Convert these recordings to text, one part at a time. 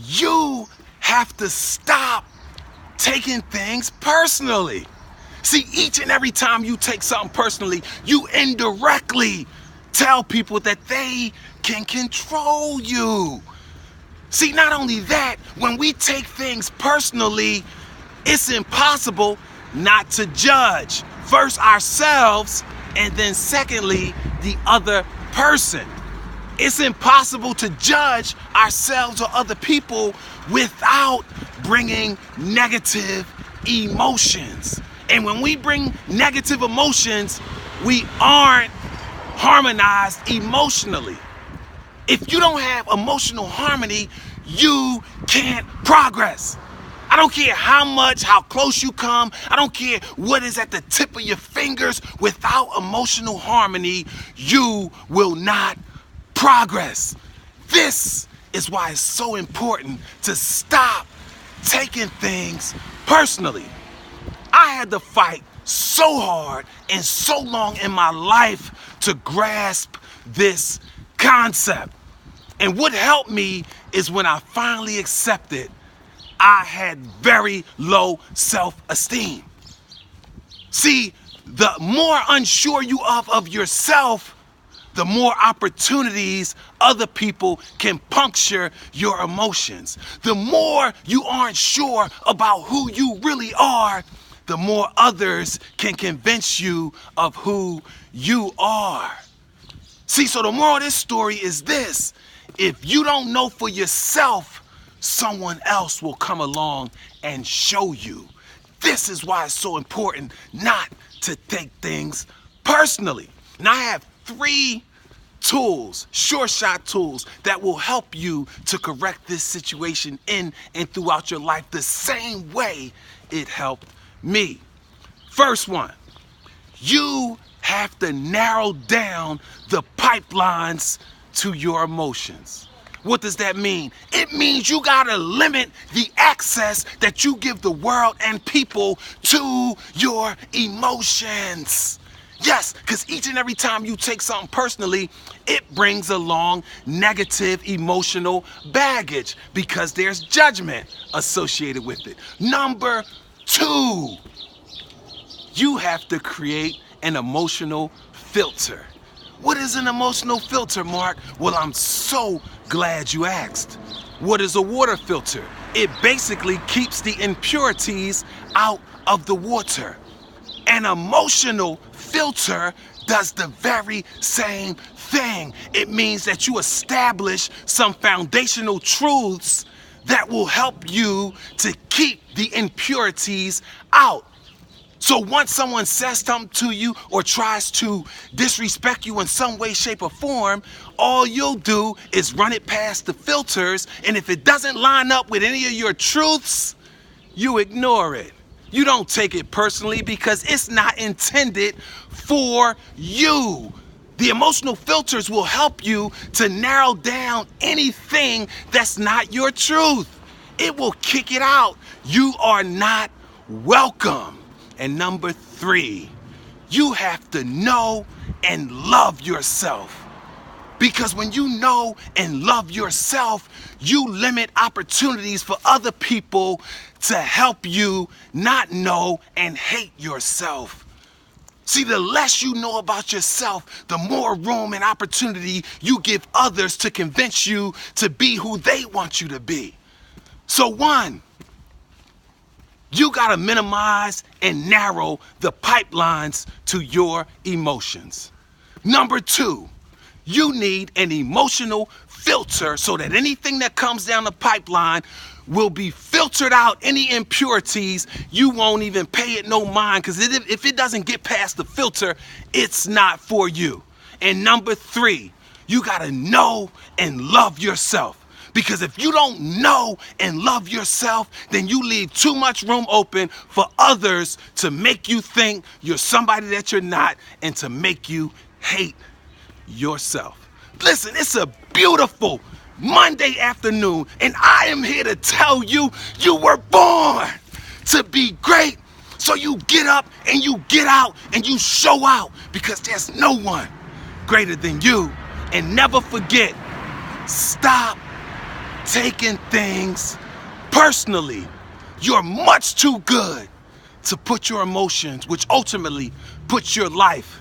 You have to stop taking things personally. See, each and every time you take something personally, you indirectly tell people that they can control you. See, not only that, when we take things personally, it's impossible not to judge. First ourselves, and then secondly, the other person. It's impossible to judge ourselves or other people without bringing negative emotions. And when we bring negative emotions, we aren't harmonized emotionally. If you don't have emotional harmony, you can't progress. I don't care how close you come. I don't care what is at the tip of your fingers. Without emotional harmony, you will not progress. This is why it's so important to stop taking things personally. I had to fight so hard and so long in my life to grasp this concept. And what helped me is when I finally accepted I had very low self-esteem. See, the more unsure you are of yourself, the more opportunities other people can puncture your emotions. The more you aren't sure about who you really are, the more others can convince you of who you are. See, so the moral of this story is this: if you don't know for yourself, someone else will come along and show you. This is why it's so important not to take things personally. Now, I have 3 tools, sure shot tools, that will help you to correct this situation in and throughout your life the same way it helped me. First one, you have to narrow down the pipelines to your emotions. What does that mean? It means you gotta limit the access that you give the world and people to your emotions. Yes, because each and every time you take something personally, it brings along negative emotional baggage because there's judgment associated with it. Number 2, you have to create an emotional filter. What is an emotional filter, Mark? Well, I'm so glad you asked. What is a water filter? It basically keeps the impurities out of the water. An emotional filter does the very same thing. It means that you establish some foundational truths that will help you to keep the impurities out. So once someone says something to you or tries to disrespect you in some way, shape, or form, all you'll do is run it past the filters, and if it doesn't line up with any of your truths, you ignore it. You don't take it personally because it's not intended for you. The emotional filters will help you to narrow down anything that's not your truth. It will kick it out. You are not welcome. And number 3, you have to know and love yourself. Because when you know and love yourself, you limit opportunities for other people to help you not know and hate yourself. See, the less you know about yourself, the more room and opportunity you give others to convince you to be who they want you to be. So 1, you gotta minimize and narrow the pipelines to your emotions. Number 2, you need an emotional filter so that anything that comes down the pipeline will be filtered out. Any impurities, you won't even pay it no mind, because if it doesn't get past the filter, it's not for you. And number 3, you gotta know and love yourself. Because if you don't know and love yourself, then you leave too much room open for others to make you think you're somebody that you're not and to make you hate yourself. Listen, it's a beautiful Monday afternoon, and I am here to tell you, you were born to be great. So you get up and you get out and you show out, because there's no one greater than you. And never forget, stop taking things personally. You're much too good to put your emotions, which ultimately puts your life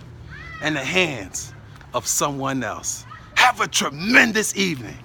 in the hands of someone else. Have a tremendous evening.